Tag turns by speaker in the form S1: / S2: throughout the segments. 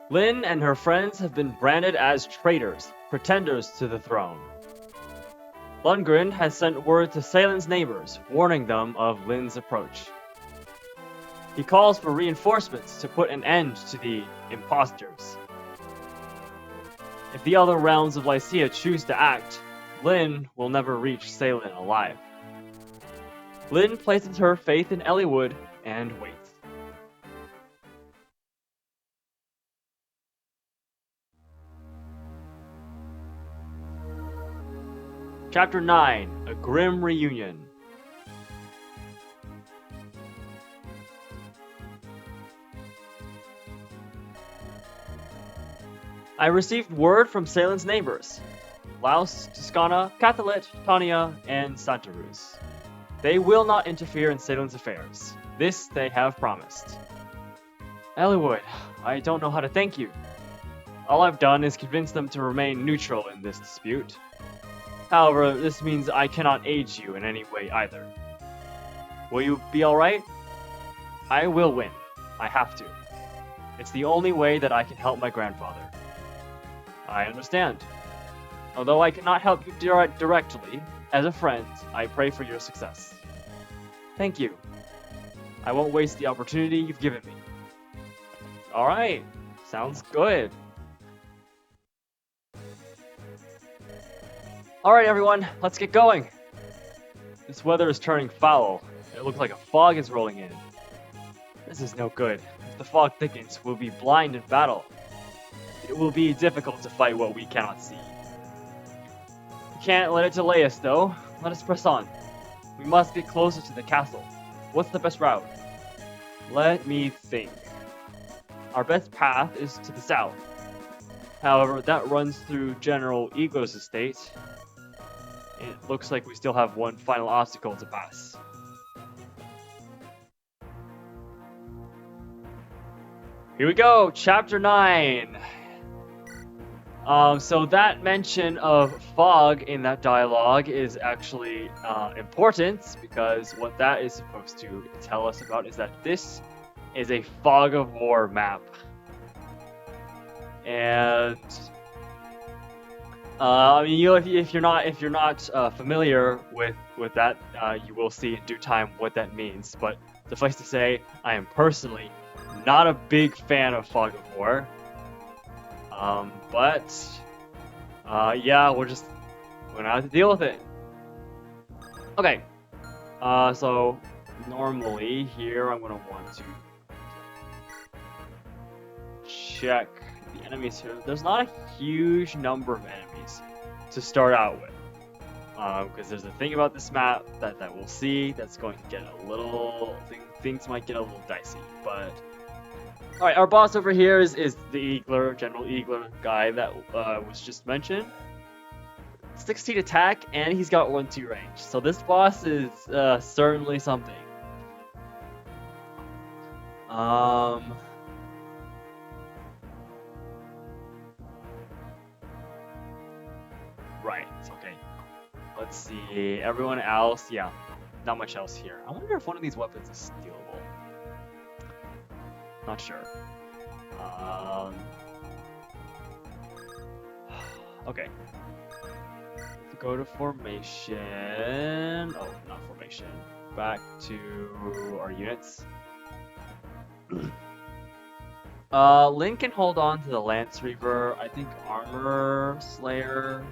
S1: Lynn and her friends have been branded as traitors, pretenders to the throne. Lundgren has sent word to Salen's neighbors, warning them of Lynn's approach. He calls for reinforcements to put an end to the imposters. If the other realms of Lycia choose to act, Lynn will never reach Salen alive. Lynn places her faith in Eliwood and waits. Chapter 9: A Grim Reunion. I received word from Salen's neighbors, Laos, Tuscana, Cathalet, Tania, and Santarus. They will not interfere in Salen's affairs. This they have promised. Eliwood, I don't know how to thank you. All I've done is convince them to remain neutral in this dispute. However, this means I cannot aid you in any way either. Will you be alright? I will win. I have to. It's the only way that I can help my grandfather. I understand. Although I cannot help you directly, as a friend, I pray for your success. Thank you. I won't waste the opportunity you've given me. Alright, sounds good. Alright everyone, let's get going. This weather is turning foul. It looks like a fog is rolling in. This is no good. If the fog thickens, we'll be blind in battle. It will be difficult to fight what we cannot see. We can't let it delay us though. Let us press on. We must get closer to the castle. What's the best route? Let me think. Our best path is to the south. However, that runs through General Ego's estate. It looks like we still have one final obstacle to pass. Here we go, Chapter 9. So that mention of fog in that dialogue is actually important, because what that is supposed to tell us about is that this is a fog of war map. And I mean, if you're not familiar with that, you will see in due time what that means. But suffice to say, I am personally not a big fan of fog of war. Yeah, we're gonna have to deal with it. Okay. So normally here I'm gonna want to check the enemies here. There's not a huge number of enemies to start out with, because there's a thing about this map that we'll see that's going to get a little things might get a little dicey. But all right, our boss over here is the Eagler, General Eagler guy that was just mentioned. 16 attack, and he's got 1-2 range. So this boss is certainly something. Right, okay. Let's see, everyone else, yeah, not much else here. I wonder if one of these weapons is stealable. Not sure. Okay. Let's go to formation. Oh, not formation. Back to our units. Link can hold on to the Lance Reaver. I think Armor Slayer.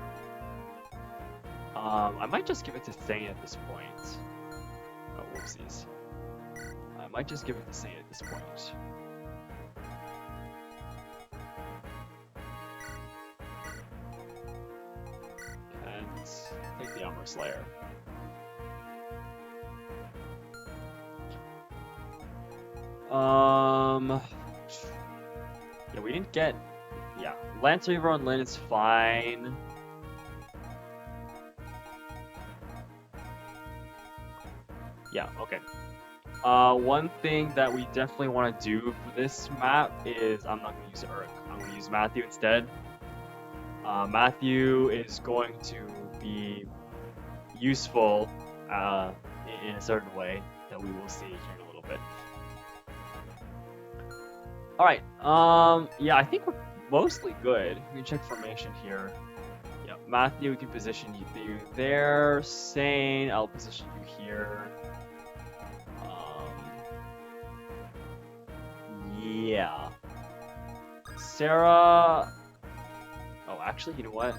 S1: I might just give it to Thane at this point. Oh, whoopsies. I might just give it to Thane at this point. And take the Armor Slayer. Yeah, we didn't get... Yeah, Lance Reaver on Lyn is fine. Yeah, okay. One thing that we definitely want to do for this map is... I'm not going to use Urk. I'm going to use Matthew instead. Matthew is going to be useful in a certain way that we will see here in a little bit. Alright, yeah, I think we're mostly good. We can check formation here. Yeah, Matthew, we can position you there. Sane, I'll position you here. Yeah. Sarah... Oh, actually, you know what?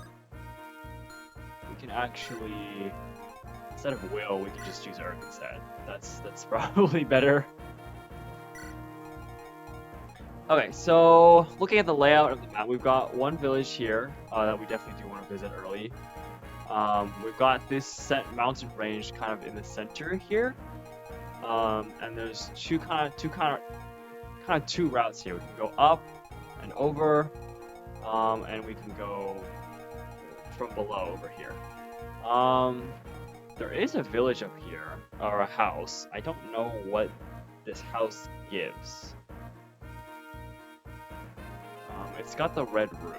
S1: We can actually... Instead of Will, we can just use Earth instead. That's probably better. Okay, so looking at the layout of the map, we've got one village here that we definitely do want to visit early. We've got this set mountain range kind of in the center here, and there's two routes here. We can go up and over, and we can go from below over here. There is a village up here, or a house. I don't know what this house gives. It's got the red roof.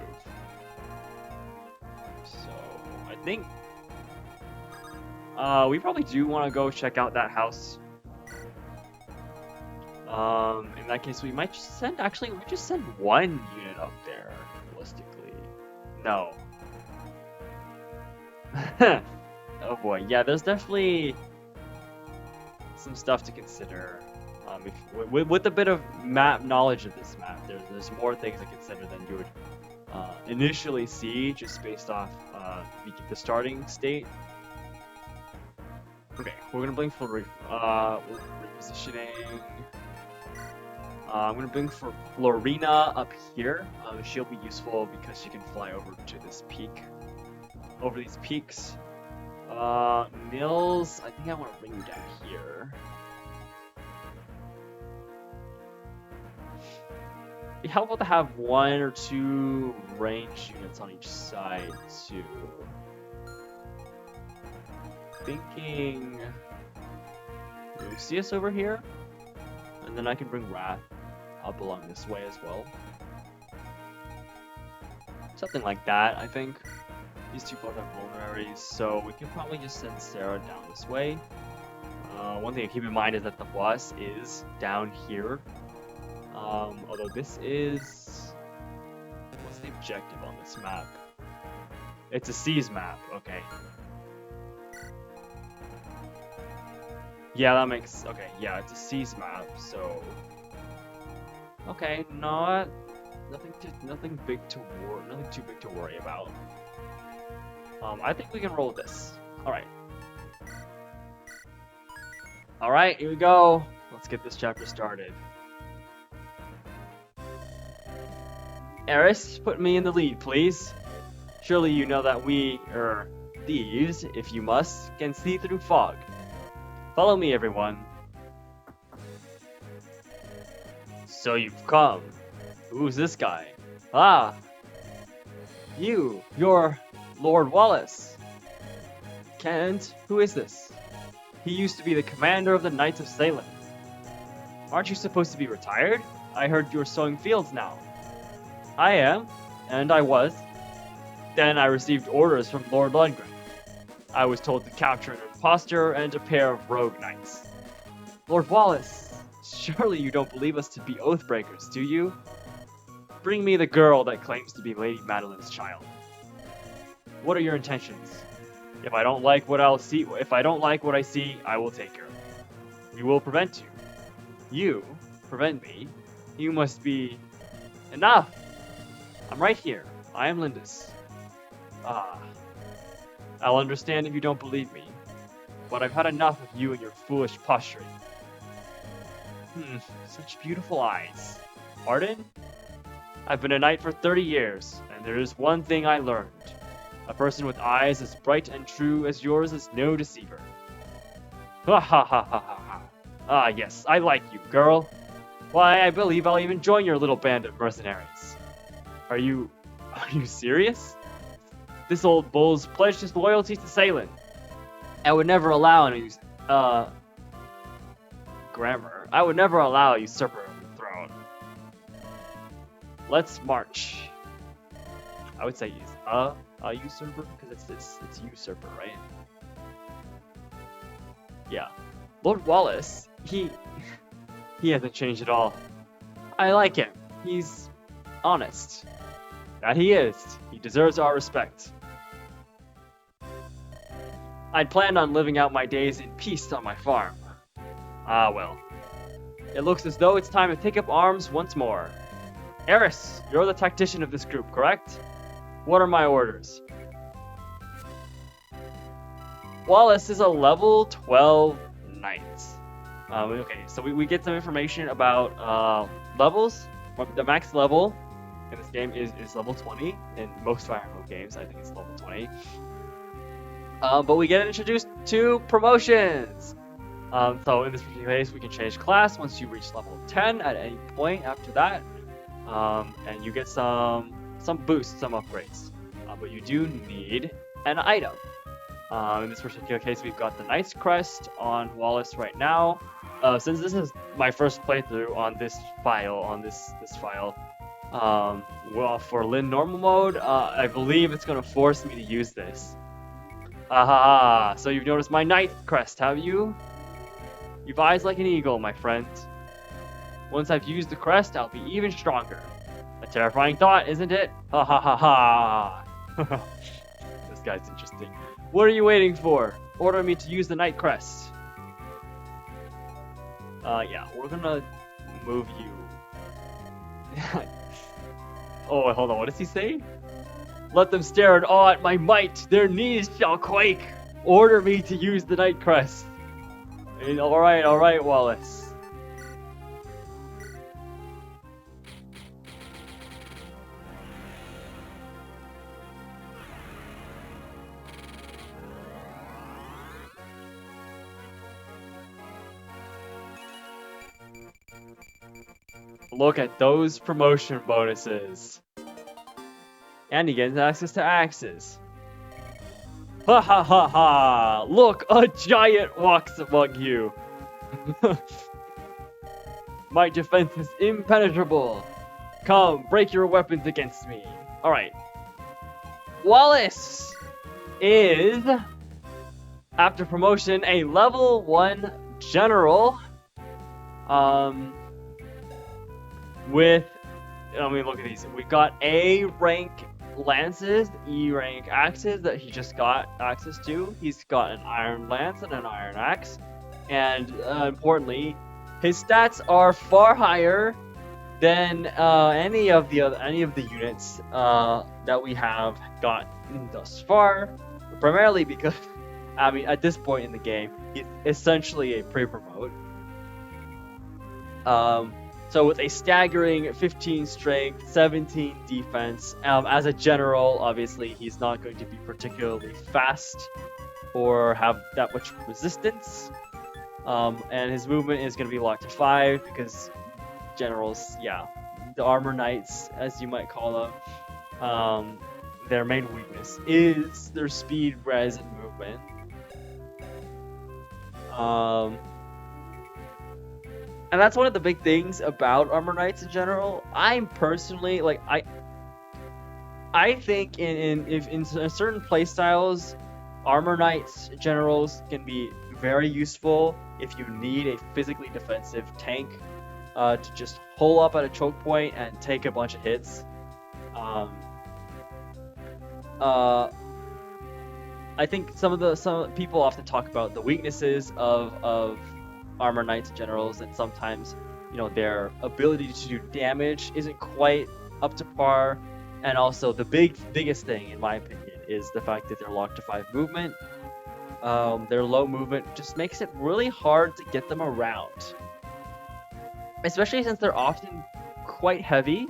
S1: So, I think... we probably do want to go check out that house. In that case, we might just send... Actually, we just send one unit up there, realistically. No. Oh boy, yeah, there's definitely some stuff to consider. With a bit of map knowledge of this map, there's more things to consider than you would initially see just based off the starting state. Okay, we're gonna blink for repositioning. I'm gonna blink for Florina up here. She'll be useful because she can fly over to this peak, over these peaks. Nils, I think I want to bring you down here. It'd be helpful to have one or two range units on each side too. Thinking Lucius over here, and then I can bring Wrath up along this way as well. Something like that, I think. These two both have vulneraries, so we can probably just send Sarah down this way. One thing to keep in mind is that the boss is down here. Although this is... What's the objective on this map? It's a seas map, okay. Yeah, that makes... Okay, yeah, it's a seas map, so... Okay, nothing too big to worry about. I think we can roll this. Alright. Alright, here we go. Let's get this chapter started. Eris, put me in the lead, please. Surely you know that we, thieves, if you must, can see through fog. Follow me, everyone. So you've come. Who's this guy? Ah! You're Lord Wallace. Kent, who is this? He used to be the commander of the Knights of Salem. Aren't you supposed to be retired? I heard you're sowing fields now. I am, and I was. Then I received orders from Lord Lundgren. I was told to capture an impostor and a pair of rogue knights. Lord Wallace, surely you don't believe us to be oathbreakers, do you? Bring me the girl that claims to be Lady Madeline's child. What are your intentions? If I don't like what I see, I will take her. We will prevent you. You prevent me. You must be... Enough! I'm right here. I am Lindis. Ah. I'll understand if you don't believe me. But I've had enough of you and your foolish posturing. Such beautiful eyes. Pardon? I've been a knight for 30 years, and there is one thing I learned. A person with eyes as bright and true as yours is no deceiver. Ha ha ha ha ha ha. Ah yes, I like you, girl. Why, I believe I'll even join your little band of mercenaries. Are you serious? This old bull's pledged his loyalty to Salem. I would never allow grammar. I would never allow a usurper on the throne. Let's march. I would say use a usurper, because it's usurper, right? Yeah. Lord Wallace, he hasn't changed at all. I like him. he's honest. That he is. He deserves our respect. I'd planned on living out my days in peace on my farm. Ah well. It looks as though it's time to take up arms once more. Eris, you're the tactician of this group, correct? What are my orders? Wallace is a level 12 knight. Okay, so we get some information about levels. The max level in this game is level 20. In most Fire Emblem games, I think it's level 20. But we get introduced to promotions. So in this particular case, we can change class once you reach level 10 at any point after that. And you get some boosts, some upgrades. But you do need an item. In this particular case, we've got the Knight's Crest on Wallace right now. Since this is my first playthrough on this file, well, for Lin normal mode, I believe it's gonna force me to use this. Aha! So you've noticed my Knight's Crest, have you? You've eyes like an eagle, my friend. Once I've used the crest, I'll be even stronger. A terrifying thought, isn't it? Ha ha ha ha! This guy's interesting. What are you waiting for? Order me to use the Knight Crest. Yeah, we're gonna move you. Oh, hold on, what does he say? Let them stare in awe at my might. Their knees shall quake. Order me to use the Knight Crest. All right, Wallace. Look at those promotion bonuses. And he gets access to axes. Ha ha ha ha! Look, a giant walks among you. My defense is impenetrable. Come, break your weapons against me. Alright. Wallace is, after promotion, a level 1 general. With, let me look at these. We've got A rank lances, E rank axes that he just got access to. He's got an iron lance and an iron axe, and importantly, his stats are far higher than any of the units that we have gotten thus far. Primarily because, I mean, at this point in the game, he's essentially a pre-promote. So with a staggering 15 strength, 17 defense, as a general, obviously he's not going to be particularly fast or have that much resistance. And his movement is going to be locked to 5 because generals, yeah, the armor knights, as you might call them, their main weakness is their speed, res, and movement. And that's one of the big things about armor knights in general. I'm personally like I think in certain playstyles, armor knights generals can be very useful if you need a physically defensive tank to just hole up at a choke point and take a bunch of hits. I think some people often talk about the weaknesses of armor knights generals, and sometimes, you know, their ability to do damage isn't quite up to par, and also the biggest thing in my opinion is the fact that they're locked to 5 movement. Their low movement just makes it really hard to get them around, especially since they're often quite heavy,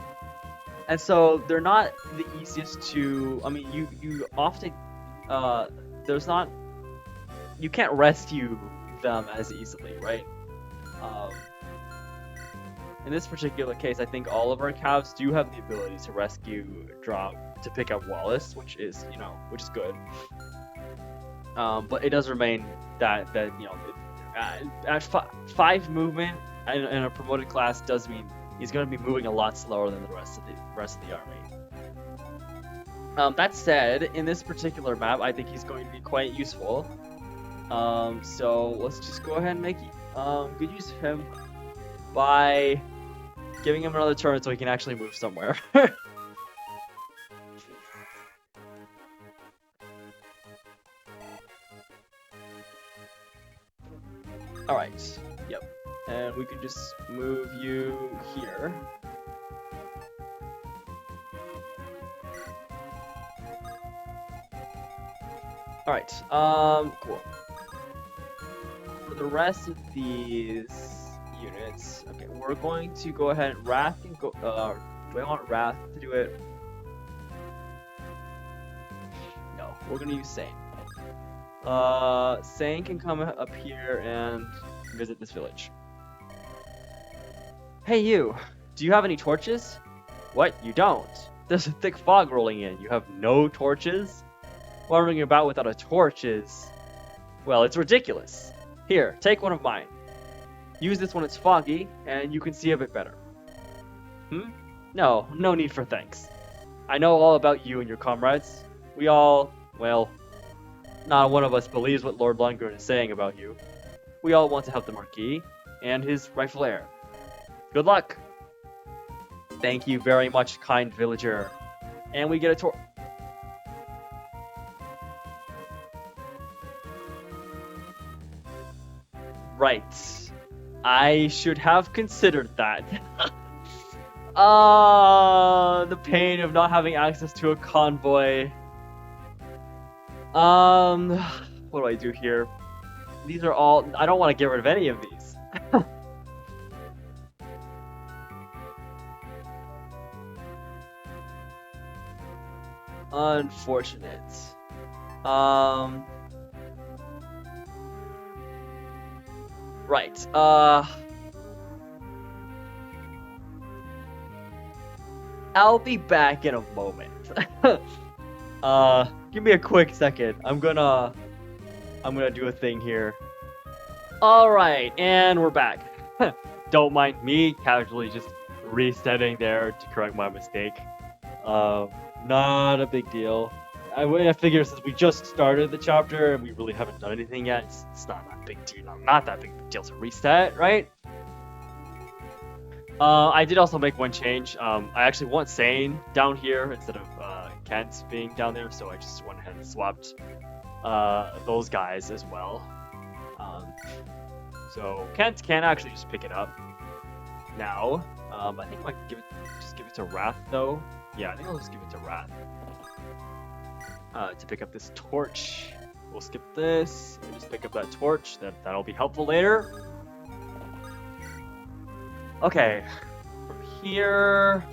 S1: and so they're not the easiest to, I mean, you often you can't rescue them as easily, right? In this particular case, I think all of our calves do have the ability to rescue, drop, to pick up Wallace, which is good. But it does remain that you know, at 5 movement in a promoted class does mean he's going to be moving a lot slower than the rest of the army. That said, in this particular map, I think he's going to be quite useful. So let's just go ahead and make good use of him by giving him another turn so he can actually move somewhere. Alright, yep. And we can just move you here. Alright, cool. For the rest of these units, okay, we're going to go ahead and Wrath can go, do I want Wrath to do it? No, we're gonna use Sane. Sane can come up here and visit this village. Hey you, do you have any torches? What, you don't? There's a thick fog rolling in, you have no torches? Wandering about without a torch is... well, it's ridiculous. Here, take one of mine. Use this when it's foggy, and you can see a bit better. No need for thanks. I know all about you and your comrades. We all, well, not one of us believes what Lord Lundgren is saying about you. We all want to help the Marquis and his rightful heir. Good luck! Thank you very much, kind villager. And we get a torch. Right. I should have considered that. The pain of not having access to a convoy. What do I do here? These are all... I don't want to get rid of any of these. Unfortunate. Right, I'll be back in a moment. Give me a quick second. I'm gonna do a thing here. Alright, and we're back. Don't mind me casually just resetting there to correct my mistake. Not a big deal. I figure since we just started the chapter and we really haven't done anything yet, it's not that big deal. Not that big of a deal to reset, right? I did also make one change. I actually want Sane down here instead of Kent being down there, so I just went ahead and swapped those guys as well. So Kent can actually just pick it up now. I think I might just give it to Wrath though. Yeah, I think I'll just give it to Wrath. To pick up this torch. We'll skip this and just pick up that torch. That'll be helpful later. Okay, from here...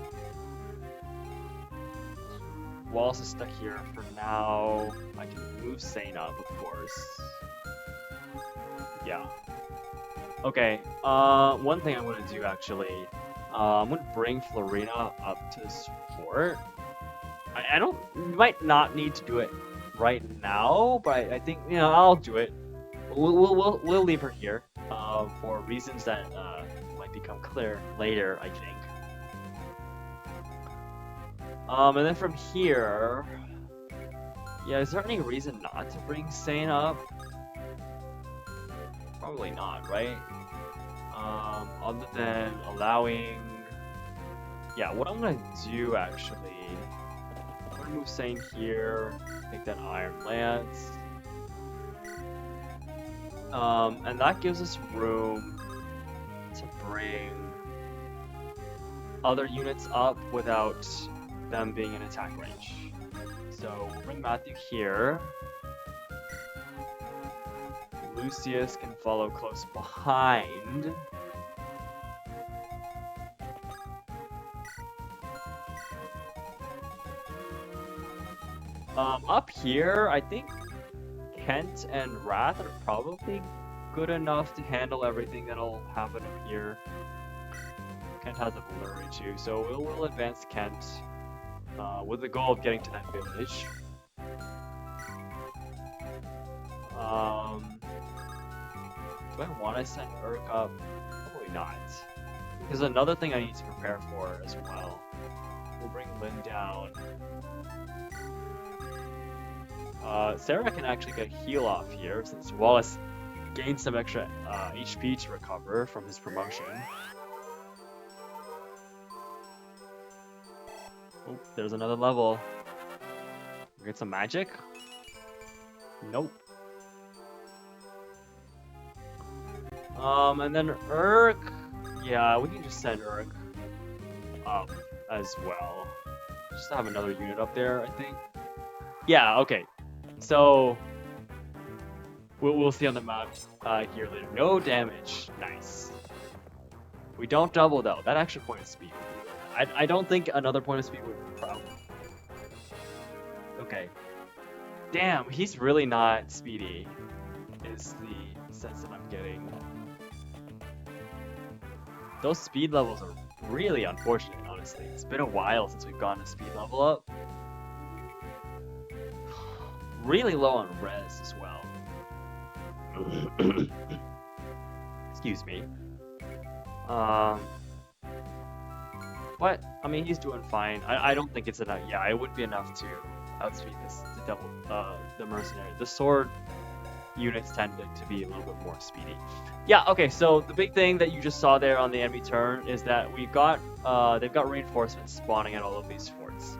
S1: Wallace is stuck here for now. I can move Sane up, of course. Yeah. Okay, one thing I'm gonna do actually, I'm gonna bring Florina up to support. I don't, you might not need to do it right now, but I think, you know, I'll do it. We'll leave her here, for reasons that, might become clear later, I think. And then from here, yeah, is there any reason not to bring Sane up? Probably not, right? Other than allowing, yeah, what I'm gonna do actually, I'm gonna move Sane here, take that Iron Lance, and that gives us room to bring other units up without them being in attack range. So we'll bring Matthew here. Lucius can follow close behind. Up here, I think Kent and Wrath are probably good enough to handle everything that'll happen up here. Kent has a blurry too, so we'll advance Kent with the goal of getting to that village. Do I want to send Urk up? Probably not. There's another thing I need to prepare for as well. We'll bring Lynn down. Sarah can actually get a heal off here since Wallace gained some extra HP to recover from his promotion. Oh, there's another level. We get some magic? Nope. And then Urk. Yeah, we can just send Urk up as well. Just to have another unit up there, I think. Yeah, okay. So we'll see on the map here later. No damage. Nice. We don't double though. That extra point of speed. I don't think another point of speed would be a problem. Okay. Damn, he's really not speedy, is the sense that I'm getting. Those speed levels are really unfortunate, honestly. It's been a while since we've gotten a speed level up. Really low on res as well. Excuse me. But I mean, he's doing fine. I don't think it's enough. Yeah, it would be enough to outspeed this to double the mercenary. The sword units tended to be a little bit more speedy. Yeah. Okay. So the big thing that you just saw there on the enemy turn is that we've got they've got reinforcements spawning at all of these forts.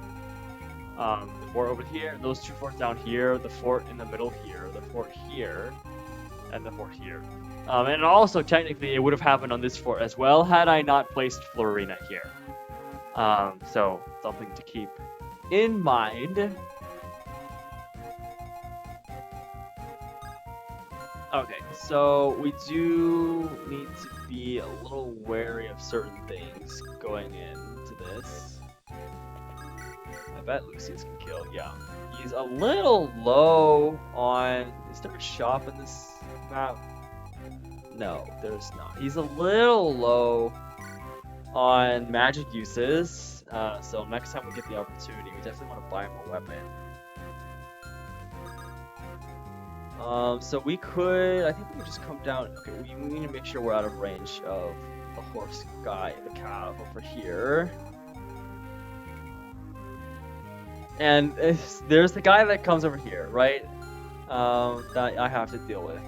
S1: The fort over here, those two forts down here, the fort in the middle here, the fort here, and the fort here. And also, technically, it would have happened on this fort as well had I not placed Florina here. So, something to keep in mind. Okay, so we do need to be a little wary of certain things going into this. I bet Lucius can kill, yeah. He's a little low on... Is there a shop in this map? No, there's not. He's a little low on magic uses, so next time we get the opportunity, we definitely want to buy him a weapon. So we could... I think we could just come down... Okay, we need to make sure we're out of range of the horse guy, the cow over here. And there's the guy that comes over here, right? That I have to deal with.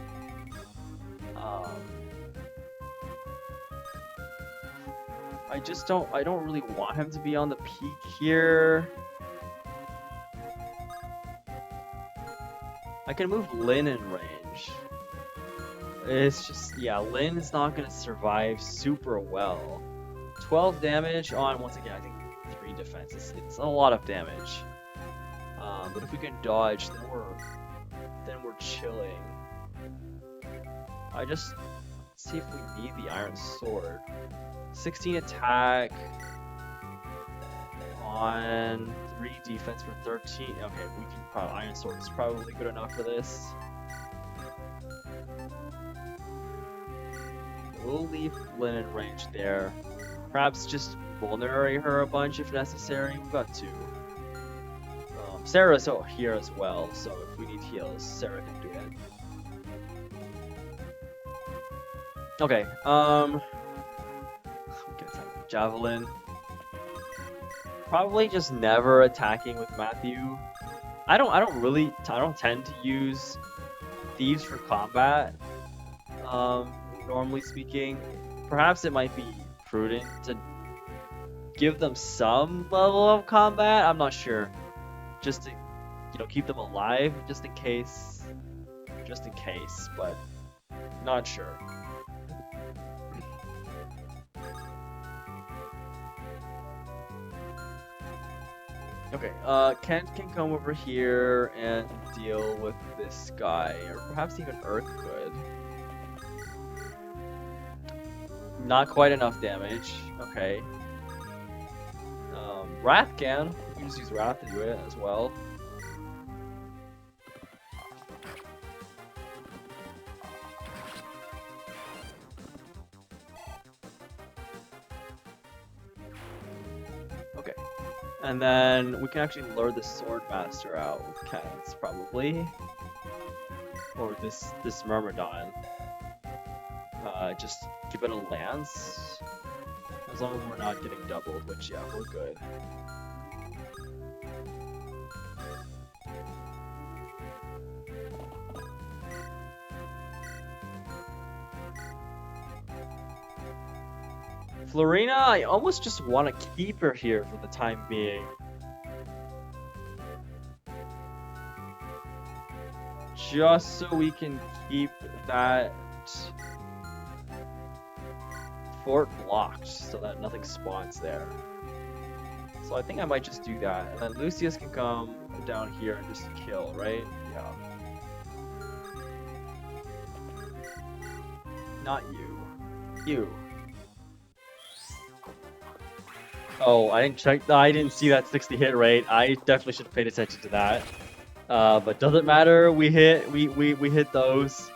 S1: I don't really want him to be on the peak here. I can move Lin in range. It's just, yeah, Lin is not going to survive super well. 12 damage on, once again, I think 3 defense. It's a lot of damage. But if we can dodge, then we're chilling. I just see if we need the Iron Sword. 16 attack on 3 defense for 13. Okay, we can probably Iron Sword is probably good enough for this. We'll leave Lin in range there. Perhaps just vulnerate her a bunch if necessary. We've got 2. Sarah's out here as well, so if we need heals, Sarah can do it. Okay, get some javelin. Probably just never attacking with Matthew. I don't tend to use thieves for combat. Normally speaking, perhaps it might be prudent to give them some level of combat. I'm not sure. Just to, keep them alive, just in case, but not sure. Okay, Kent can come over here and deal with this guy, or perhaps even Earth could. Not quite enough damage, okay. Wrath can. We can just use Wrath to do it as well. Okay. And then we can actually lure the Swordmaster out with Kent's, probably. Or this Myrmidon. Just give it a lance. As long as we're not getting doubled, which, yeah, we're good. Florina, I almost just want to keep her here for the time being. just so we can keep that fort blocked so that nothing spawns there. So I think I might just do that. And then Lucius can come down here and just kill, right? Yeah. Not you. You. Oh, I didn't check. I didn't see that 60 hit rate. I definitely should have paid attention to that. But doesn't matter. We hit. We hit those.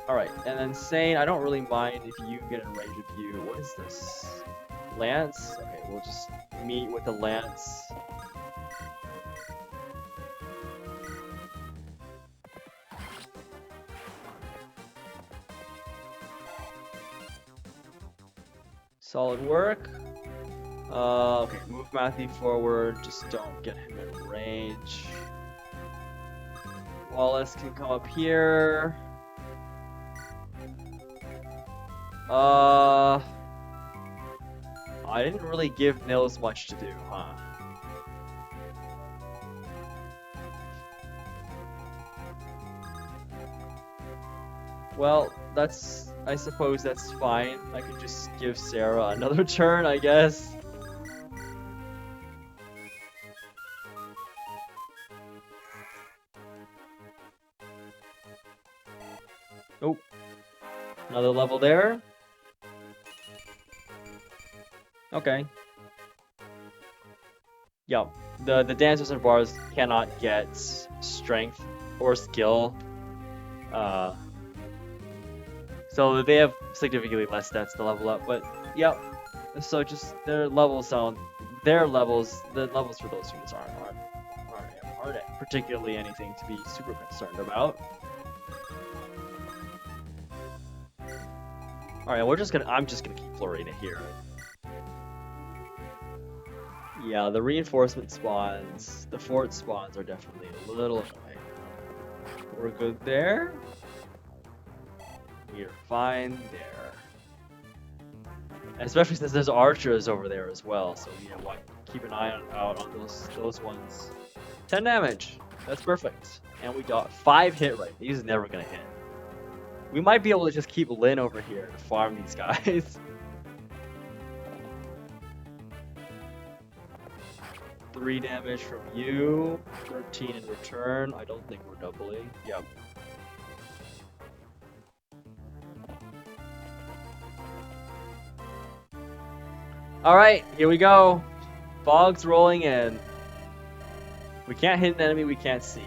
S1: All right, and then Sane. I don't really mind if you get in range of you. What is this? Lance. Okay, we'll just meet with the Lance. Solid work. Okay, move Matthew forward. Just don't get him in range. Wallace can come up here. I didn't really give Nils much to do, huh? Well, I suppose that's fine. I could just give Sarah another turn, I guess. Oh, another level there. Okay. Yep. The dancers and bars cannot get strength or skill. So they have significantly less stats to level up, but yep. So just their levels sound, the levels for those units aren't particularly anything to be super concerned about. All right, I'm just gonna keep Florina here. Yeah, the reinforcement spawns, the fort spawns are definitely a little annoying. We're good there. We're fine there. Especially since there's archers over there as well, so yeah, keep an eye out on those ones. 10 damage. That's perfect. And we got 5 hit rate. He's never gonna hit. We might be able to just keep Lynn over here to farm these guys. 3 damage from you, 13 in return. I don't think we're doubling. Yep. Alright, here we go. Fog's rolling in. We can't hit an enemy we can't see.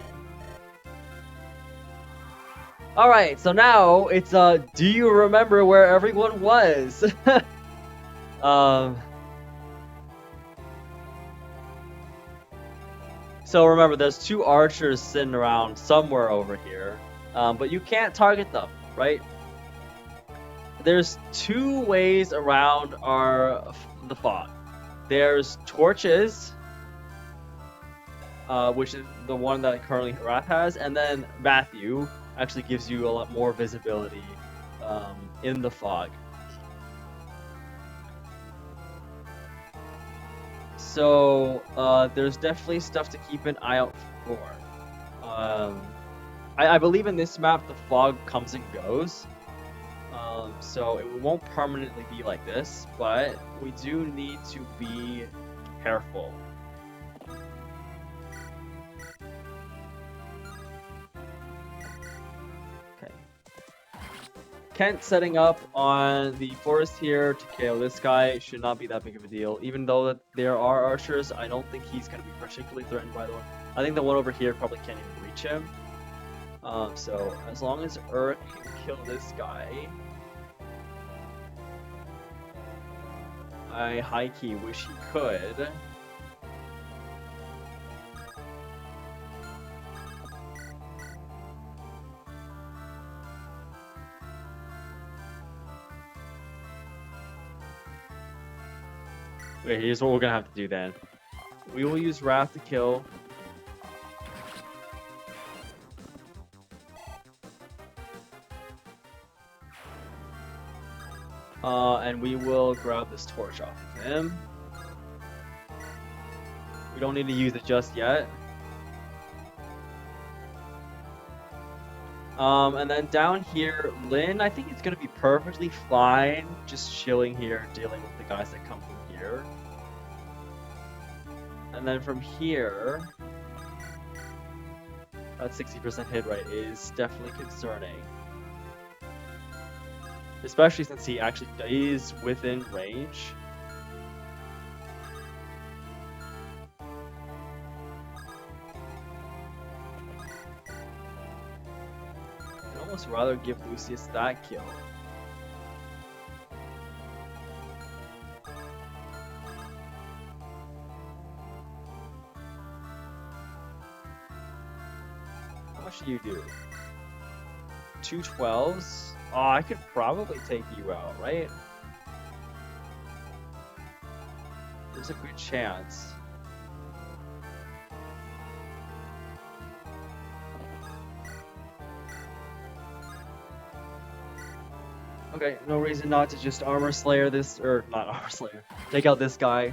S1: Alright, so now it's do you remember where everyone was? So remember, there's 2 archers sitting around somewhere over here, but you can't target them, right? There's 2 ways around the fog. There's torches, which is the one that currently Harath has, and then Matthew actually gives you a lot more visibility in the fog. So there's definitely stuff to keep an eye out for. I believe in this map the fog comes and goes. So it won't permanently be like this, but we do need to be careful. Okay. Kent setting up on the forest here to KO this guy should not be that big of a deal. Even though there are archers, I don't think he's going to be particularly threatened by the one. I think the one over here probably can't even reach him. So as long as Urk can kill this guy, I high-key wish he could. Wait, here's what we're gonna have to do then. We will use Wrath to kill. And we will grab this torch off of him. We don't need to use it just yet. And then down here, Lin, I think it's gonna be perfectly fine, just chilling here, dealing with the guys that come from here. And then from here, that 60% hit rate is definitely concerning. Especially since he actually is within range. I'd almost rather give Lucius that kill. How much do you do? 212s? Oh, I could probably take you out, right? There's a good chance. Okay, no reason not to just Armor Slayer this, or not Armor Slayer. Take out this guy.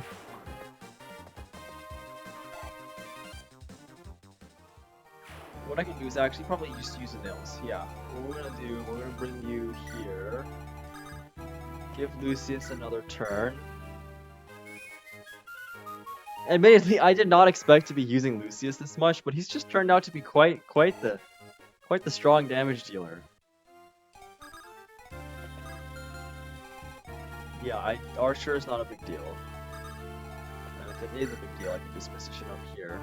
S1: What I can do is actually probably just use the nails. Yeah. What we're gonna do, we're gonna bring you here. Give Lucius another turn. Admittedly, I did not expect to be using Lucius this much, but he's just turned out to be quite the strong damage dealer. Yeah, Archer is not a big deal. And if it is a big deal, I can just position up here.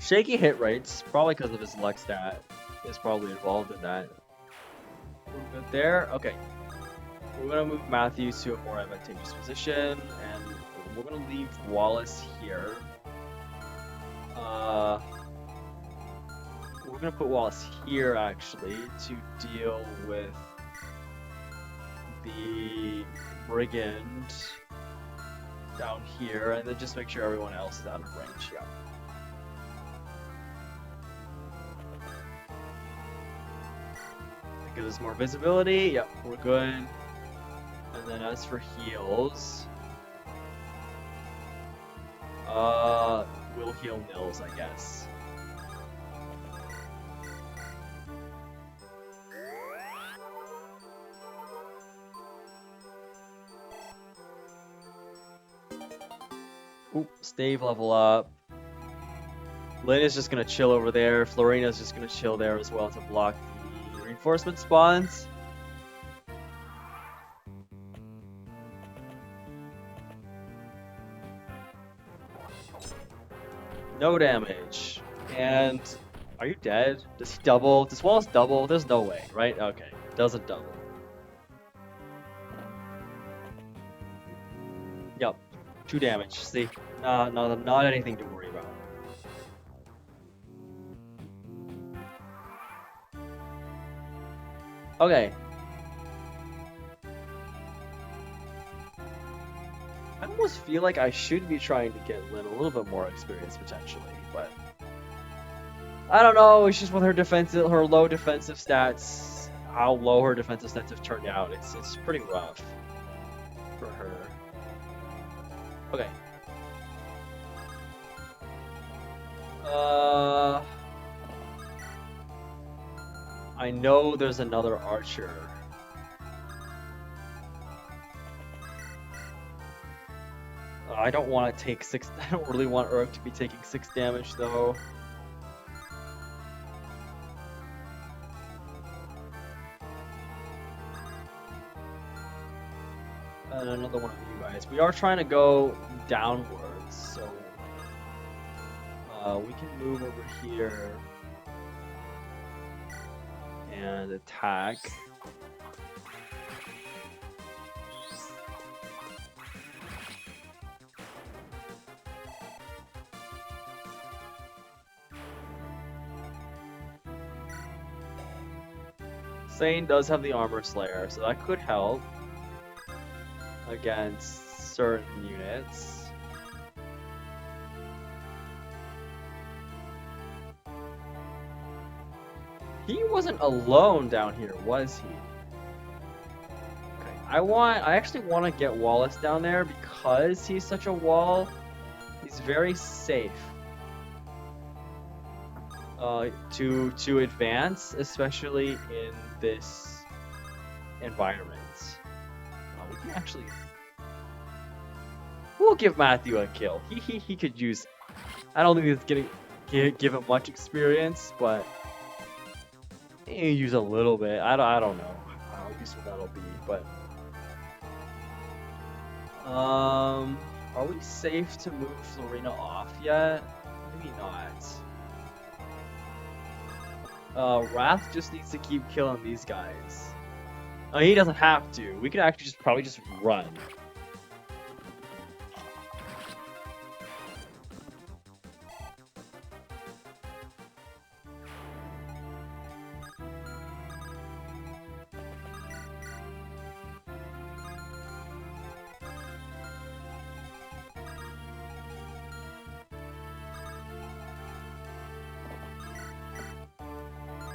S1: Shaky hit rates, probably because of his luck stat, is probably involved in that. We're good there. Okay. We're gonna move Matthew to a more advantageous position, and we're gonna leave Wallace here. We're gonna put Wallace here actually to deal with the Brigand down here, and then just make sure everyone else is out of range. Yeah. That gives us more visibility. Yep, we're good. And then as for heals, we'll heal Nils, I guess. Oop, Stave level up. Lynn is just gonna chill over there. Florina's just gonna chill there as well to block the reinforcement spawns. No damage. And are you dead? Does he double? Does Wallace double? There's no way, right? Okay, doesn't double. Yep, 2 damage. See, not anything to worry about. Okay. I almost feel like I should be trying to get Lynn a little bit more experience potentially, but I don't know. It's just with her low defensive stats, how low her defensive stats have turned out. It's pretty rough for her. Okay. I know there's another archer. I don't want to take 6. I don't really want Urk to be taking 6 damage though. And another one of you guys. We are trying to go downwards, so we can move over here and attack. Sane does have the Armor Slayer, so that could help against certain units. He wasn't alone down here, was he? Okay, I actually want to get Wallace down there because he's such a wall. He's very safe. To advance, especially in this environment. We can actually. We'll give Matthew a kill. He could use. I don't think it's getting give him much experience, but he use a little bit. I don't know how useful that'll be, but are we safe to move Florina off yet? Maybe not. Wrath just needs to keep killing these guys. He doesn't have to. We could actually probably just run.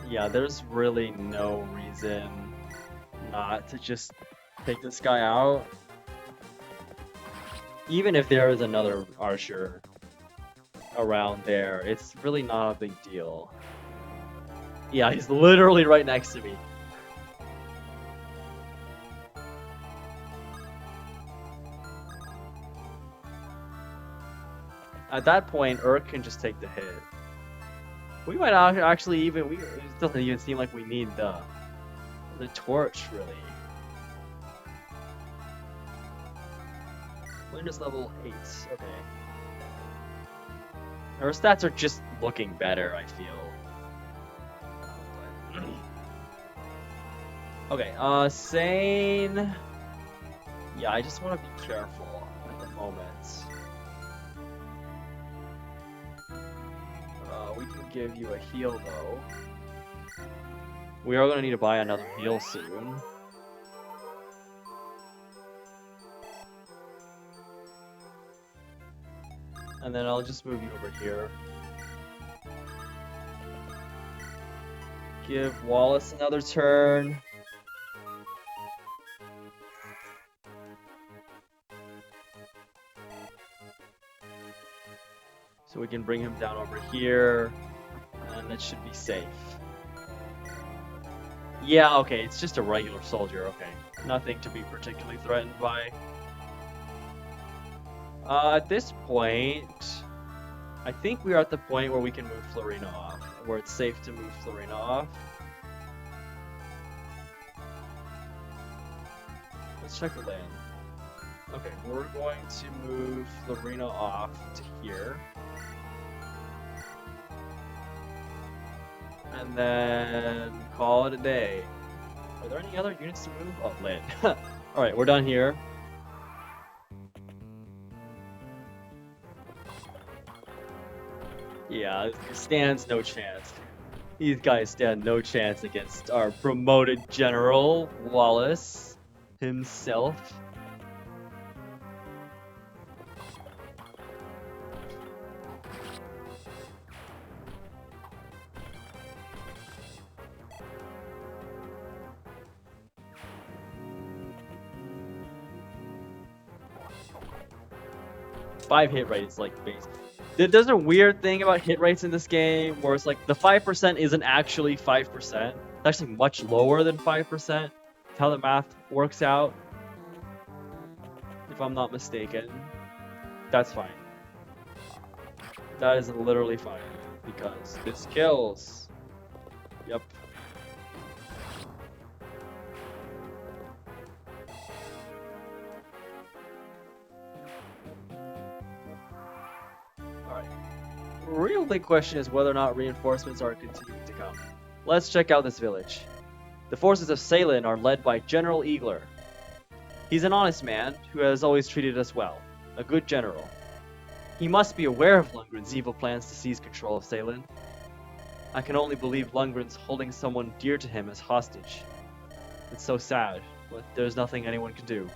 S1: Yeah, there's really no reason not to just take this guy out. Even if there is another archer around there, it's really not a big deal. Yeah, he's literally right next to me. At that point, Urk can just take the hit. We might actually even it doesn't even seem like we need the torch really. Windows level 8. Okay. Our stats are just looking better, I feel. Okay, Sane. Yeah, I just want to be careful at the moment. We can give you a heal though. We are gonna need to buy another heal soon. And then I'll just move you over here. Give Wallace another turn. So we can bring him down over here, and it should be safe. Yeah, okay, it's just a regular soldier, okay. Nothing to be particularly threatened by. At this point, I think we are at the point where we can move Florina off, where it's safe to move Florina off. Let's check the land. Okay, we're going to move Florina off to here. And then call it a day. Are there any other units to move? Oh, land. Alright, we're done here. Yeah, it stands no chance. These guys stand no chance against our promoted general, Wallace himself. Five hit rate is like base. There's a weird thing about hit rates in this game where it's like the 5% isn't actually 5%. It's actually much lower than 5%. It's how the math works out. If I'm not mistaken. That's fine. That is literally fine. Because this kills. Yep. Real big question is whether or not reinforcements are continuing to come. Let's check out this village. The forces of Salin are led by General Eagler. He's an honest man who has always treated us well, a good general. He must be aware of Lundgren's evil plans to seize control of Salin. I can only believe Lundgren's holding someone dear to him as hostage. It's so sad, but there's nothing anyone can do.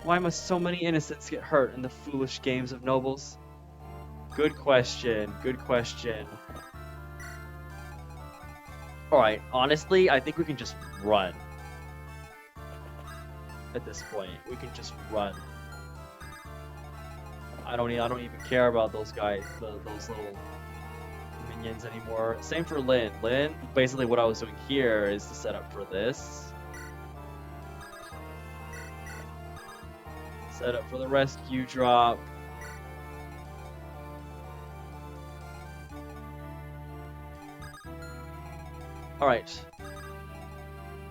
S1: Why must so many innocents get hurt in the foolish games of nobles? Good question, good question. Alright, honestly, I think we can just run. at this point. We can just run. I don't even care about those guys, those little minions anymore. Same for Lin. Lin, basically what I was doing here is to set up for this. Set up for the rescue drop. Alright.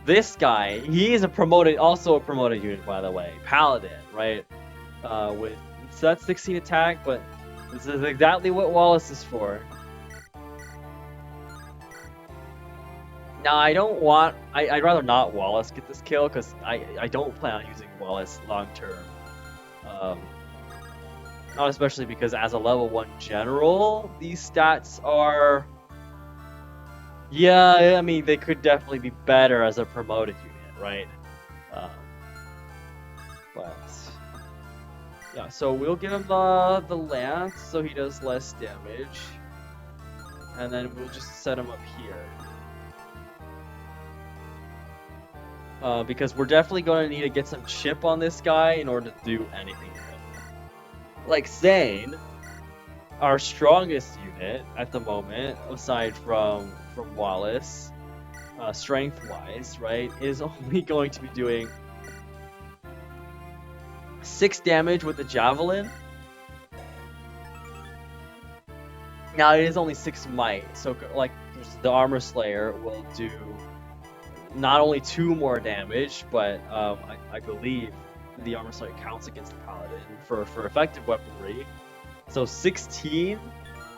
S1: This guy, he is also a promoted unit, by the way. Paladin, right? So that's 16 attack, but this is exactly what Wallace is for. Now, I'd rather not Wallace get this kill, because I don't plan on using Wallace long term. Not especially because as a level 1 general, these stats are... Yeah, I mean, they could definitely be better as a promoted unit, right? But... Yeah, so we'll give him the lance, so he does less damage. And then we'll just set him up here. Because we're definitely going to need to get some chip on this guy in order to do anything to him. Like Zane, our strongest unit at the moment, aside from Wallace, strength-wise, right, is only going to be doing 6 damage with the javelin. Now it is only 6 might, so like the armor slayer will do not only 2 more damage, but I believe the armor slayer counts against the paladin for effective weaponry. So 16,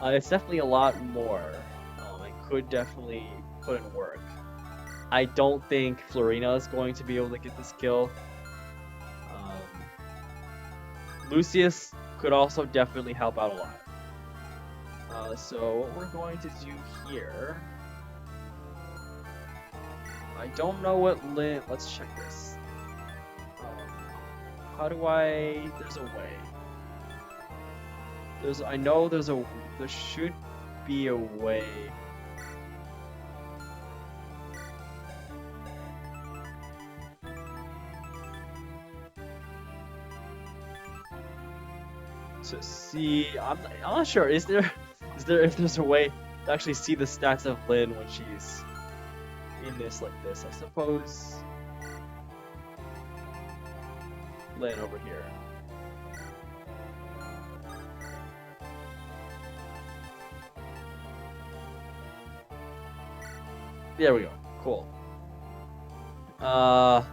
S1: it's definitely a lot more. It could definitely put in work. I don't think Florina is going to be able to get this kill. Lucius could also definitely help out a lot. So what we're going to do here... I don't know what Lin... Let's check this. How do I... There's a way. I know there should be a way. To see... I'm not sure. If there's a way to actually see the stats of Lin when she's in this like this, I suppose. Lin over here. There we go. Cool. What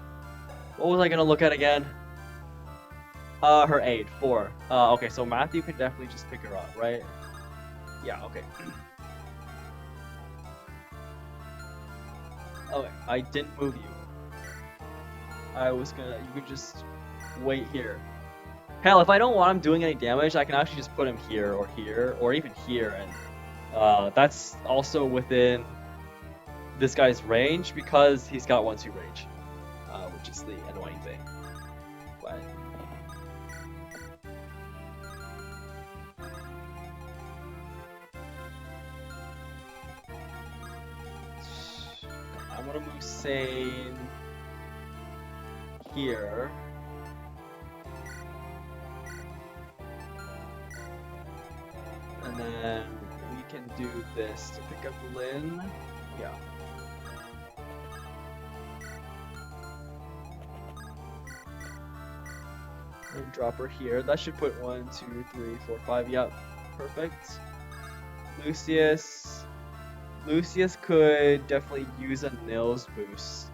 S1: was I gonna look at again? Her aid, 4. Okay, so Matthew can definitely just pick her up, right? Yeah, okay. Okay, I didn't move you. You could just wait here. Hell, if I don't want him doing any damage, I can actually just put him here, or even here, and that's also within this guy's range, because he's got 1-2 range, which is the annoying thing. But I'm gonna move Sane here. And then we can do this to pick up Lin. Yeah. And drop her here. That should put 1, 2, 3, 4, 5. Yep. Perfect. Lucius could definitely use a Nils boost.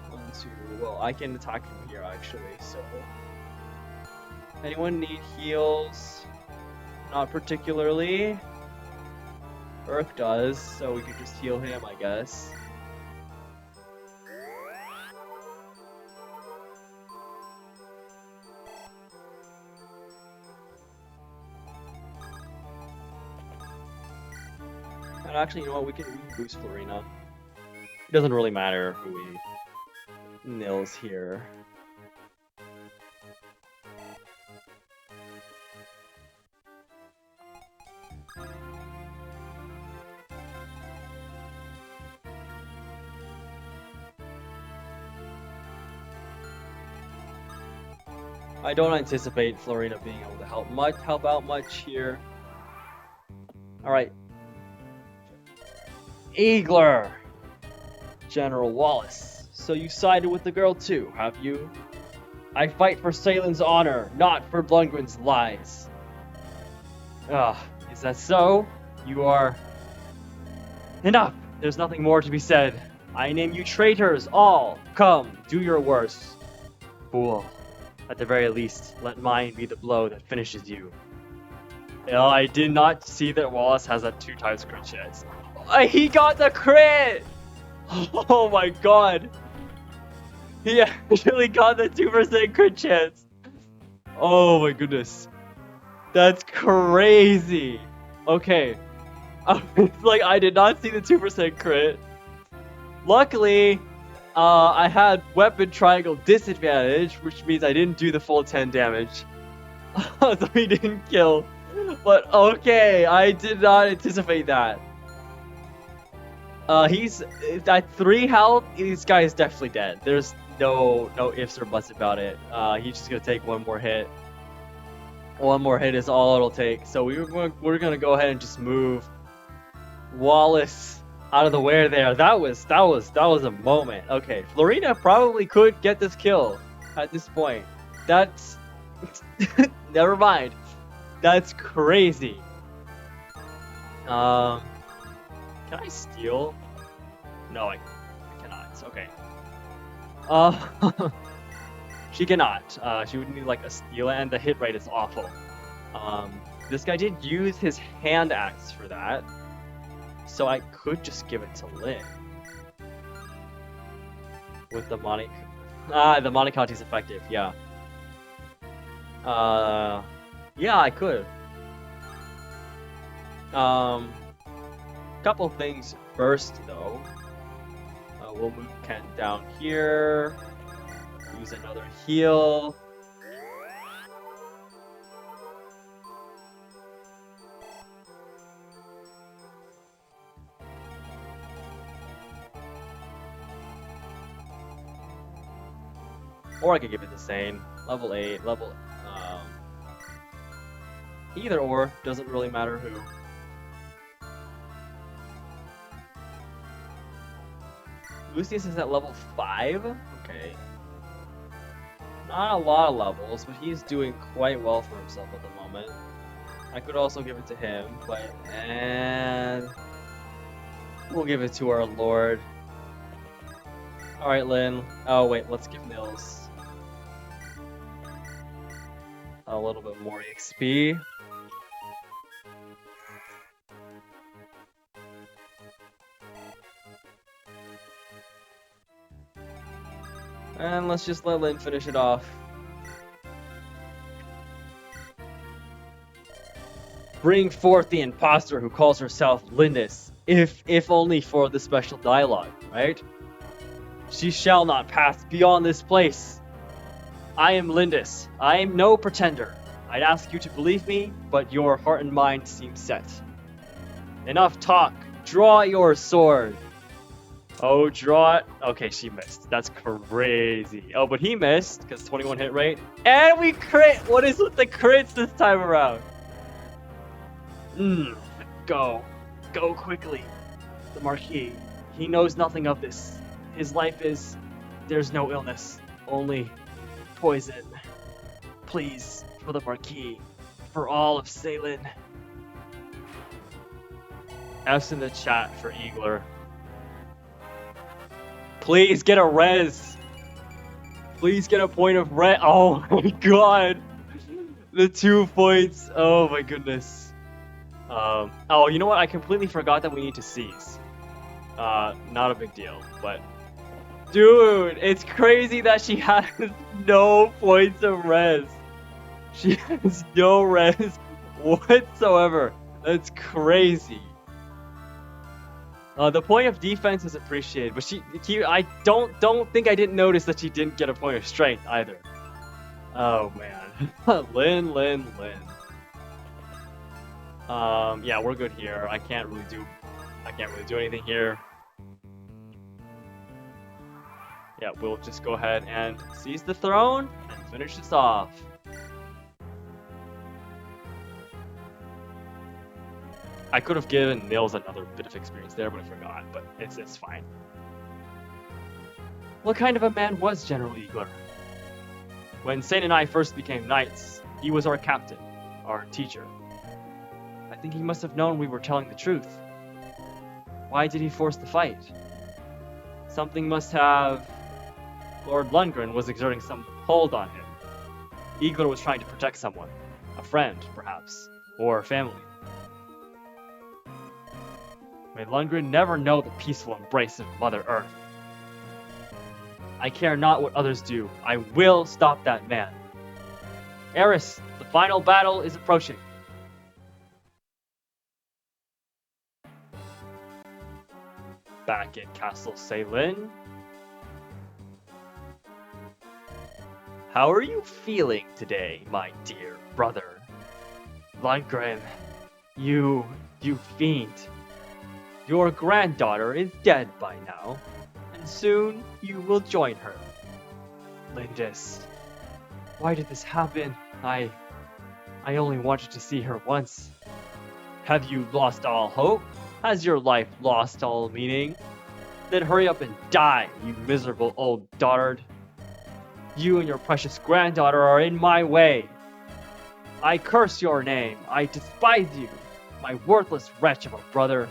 S1: 1, 2. Well, I can attack from here actually, so. Anyone need heals? Not particularly. Urk does, so we could just heal him, I guess. And actually, you know what? We can boost Florina. It doesn't really matter who we nils here. I don't anticipate Florina being able to help out much here. Alright. Eagler! General Wallace. So you sided with the girl too, have you? I fight for Salen's honor, not for Blungren's lies. Is that so? You are... Enough! There's nothing more to be said. I name you traitors, all! Come, do your worst. Fool. At the very least, let mine be the blow that finishes you. I did not see that Wallace has that 2 times crit chance. He got the crit! Oh my god! He actually got the 2% crit chance! Oh my goodness. That's crazy! Okay. It's like, I did not see the 2% crit. Luckily, I had weapon triangle disadvantage, which means I didn't do the full 10 damage. So he didn't kill. But okay, I did not anticipate that. He's at 3 health. This guy is definitely dead. There's no ifs or buts about it. He's just gonna take one more hit. One more hit is all it'll take. So we're gonna go ahead and just move Wallace out of the way there. That was a moment. Okay, Florina probably could get this kill at this point. That's never mind. That's crazy. Can I steal? No, I cannot. Okay. She cannot. She would need like a steal, and the hit rate is awful. This guy did use his hand axe for that, so I could just give it to Lynn. With the Monte... the Monicati is effective, yeah. Yeah, I could. Couple things first, though. We'll move Kent down here. Use another heal. Or I could give it to Sane. Level 8, either or, doesn't really matter who. Lucius is at level 5? Okay. Not a lot of levels, but he's doing quite well for himself at the moment. I could also give it to him, but... And... We'll give it to our lord. Alright, Lynn. Oh, wait, let's give Nils a little bit more XP. And let's just let Lynn finish it off. Bring forth the imposter who calls herself Lindis, if only for the special dialogue, right? She shall not pass beyond this place. I am Lindis. I am no pretender. I'd ask you to believe me, but your heart and mind seem set. Enough talk. Draw your sword. Oh, draw it. Okay, she missed. That's crazy. Oh, but he missed, because 21 hit rate. And we crit! What is with the crits this time around? Go. Go quickly. The Marquis. He knows nothing of this. His life is... There's no illness. Only poison. Please, for the Marquis. For all of Salen. F's in the chat for Eagler. Please get a res. Please get a point of res. Oh my god. The 2 points. Oh my goodness. Oh, you know what? I completely forgot that we need to seize. Not a big deal, but... Dude, it's crazy that she has no points of res. She has no res whatsoever. That's crazy. The point of defense is appreciated, but I don't think I didn't notice that she didn't get a point of strength either. Oh man, Lynn. Yeah, we're good here. I can't really do anything here. Yeah, we'll just go ahead and seize the throne and finish this off. I could have given Nils another bit of experience there, but I forgot. But it's fine. What kind of a man was General Eagler? When Sane and I first became knights, he was our captain, our teacher. I think he must have known we were telling the truth. Why did he force the fight? Something must have... Lord Lundgren was exerting some hold on him. Eagler was trying to protect someone. A friend, perhaps. Or family. May Lundgren never know the peaceful embrace of Mother Earth. I care not what others do. I will stop that man. Eris, the final battle is approaching. Back at Castle Ceylin. How are you feeling today, my dear brother? Lundgren, you fiend. Your granddaughter is dead by now, and soon you will join her. Lindis, why did this happen? I only wanted to see her once. Have you lost all hope? Has your life lost all meaning? Then hurry up and die, you miserable old dotard. You and your precious granddaughter are in my way. I curse your name. I despise you, my worthless wretch of a brother.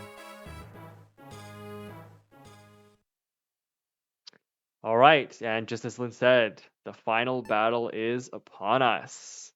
S1: All right, and just as Lynn said, the final battle is upon us.